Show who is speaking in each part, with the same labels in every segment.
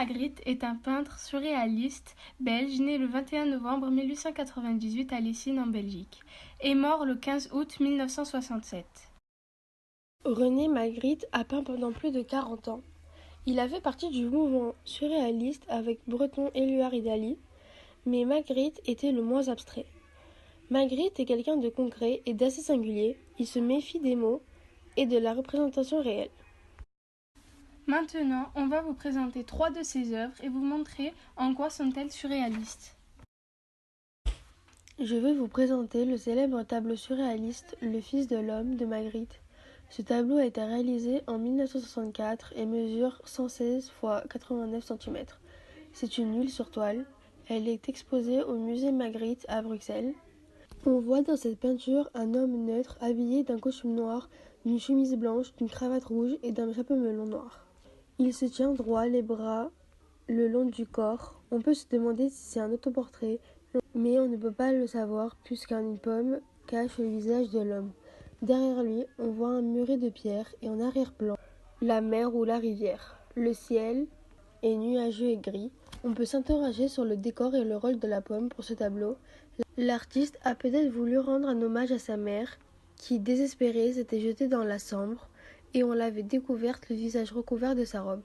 Speaker 1: Magritte est un peintre surréaliste belge né le 21 novembre 1898 à Lessines en Belgique et mort le 15 août 1967.
Speaker 2: René Magritte a peint pendant plus de 40 ans. Il a fait partie du mouvement surréaliste avec Breton, Éluard et Dali, mais Magritte était le moins abstrait. Magritte est quelqu'un de concret et d'assez singulier, il se méfie des mots et de la représentation réelle.
Speaker 1: Maintenant, on va vous présenter 3 de ses œuvres et vous montrer en quoi sont-elles surréalistes.
Speaker 2: Je vais vous présenter le célèbre tableau surréaliste Le Fils de l'homme de Magritte. Ce tableau a été réalisé en 1964 et mesure 116 x 89 cm. C'est une huile sur toile. Elle est exposée au musée Magritte à Bruxelles. On voit dans cette peinture un homme neutre habillé d'un costume noir, d'une chemise blanche, d'une cravate rouge et d'un chapeau melon noir. Il se tient droit, les bras le long du corps. On peut se demander si c'est un autoportrait, mais on ne peut pas le savoir puisqu'une pomme cache le visage de l'homme. Derrière lui, on voit un muret de pierre et en arrière-plan, la mer ou la rivière. Le ciel est nuageux et gris. On peut s'interroger sur le décor et le rôle de la pomme pour ce tableau. L'artiste a peut-être voulu rendre un hommage à sa mère, qui, désespérée, s'était jetée dans la Sambre, et on l'avait découverte le visage recouvert de sa robe.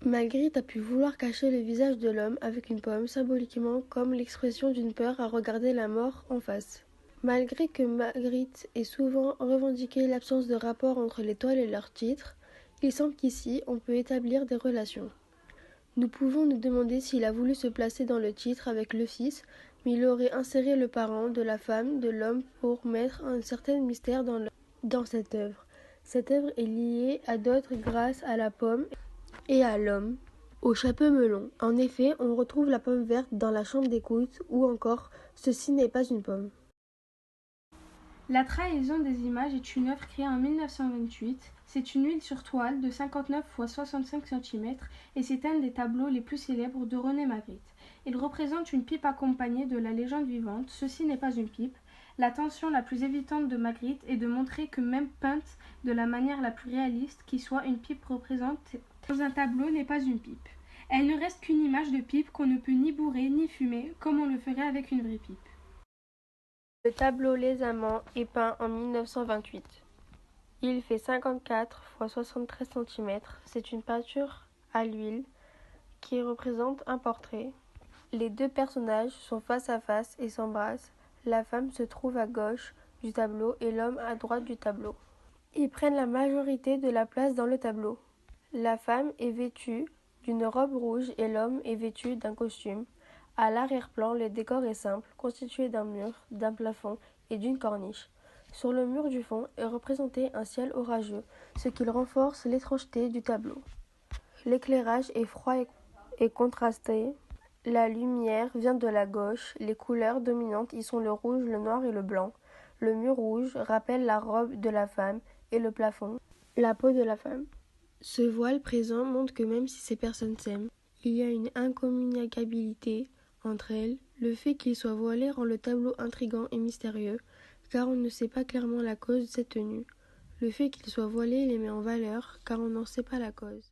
Speaker 2: Magritte a pu vouloir cacher le visage de l'homme avec une pomme, symboliquement comme l'expression d'une peur à regarder la mort en face. Malgré que Magritte ait souvent revendiqué l'absence de rapport entre les toiles et leurs titres, il semble qu'ici on peut établir des relations. Nous pouvons nous demander s'il a voulu se placer dans le titre avec le fils, mais il aurait inséré le parent de la femme, de l'homme, pour mettre un certain mystère dans cette œuvre. Cette œuvre est liée à d'autres grâce à la pomme et à l'homme, au chapeau melon. En effet, on retrouve la pomme verte dans la chambre d'écoute, ou encore « Ceci n'est pas une pomme ».
Speaker 1: La trahison des images est une œuvre créée en 1928. C'est une huile sur toile de 59 x 65 cm et c'est un des tableaux les plus célèbres de René Magritte. Il représente une pipe accompagnée de la légende vivante « Ceci n'est pas une pipe ». La tension la plus évidente de Magritte est de montrer que même peinte de la manière la plus réaliste qui soit, une pipe représentée dans un tableau n'est pas une pipe. Elle ne reste qu'une image de pipe qu'on ne peut ni bourrer ni fumer comme on le ferait avec une vraie pipe.
Speaker 2: Le tableau Les Amants est peint en 1928. Il fait 54 x 73 cm. C'est une peinture à l'huile qui représente un portrait. Les deux personnages sont face à face et s'embrassent. La femme se trouve à gauche du tableau et l'homme à droite du tableau. Ils prennent la majorité de la place dans le tableau. La femme est vêtue d'une robe rouge et l'homme est vêtu d'un costume. À l'arrière-plan, le décor est simple, constitué d'un mur, d'un plafond et d'une corniche. Sur le mur du fond est représenté un ciel orageux, ce qui renforce l'étrangeté du tableau. L'éclairage est froid et contrasté. La lumière vient de la gauche. Les couleurs dominantes y sont le rouge, le noir et le blanc. Le mur rouge rappelle la robe de la femme et le plafond, la peau de la femme. Ce voile présent montre que même si ces personnes s'aiment, il y a une incommunicabilité entre elles. Le fait qu'il soit voilé rend le tableau intrigant et mystérieux, car on ne sait pas clairement la cause de cette tenue. Le fait qu'il soit voilé les met en valeur, car on n'en sait pas la cause.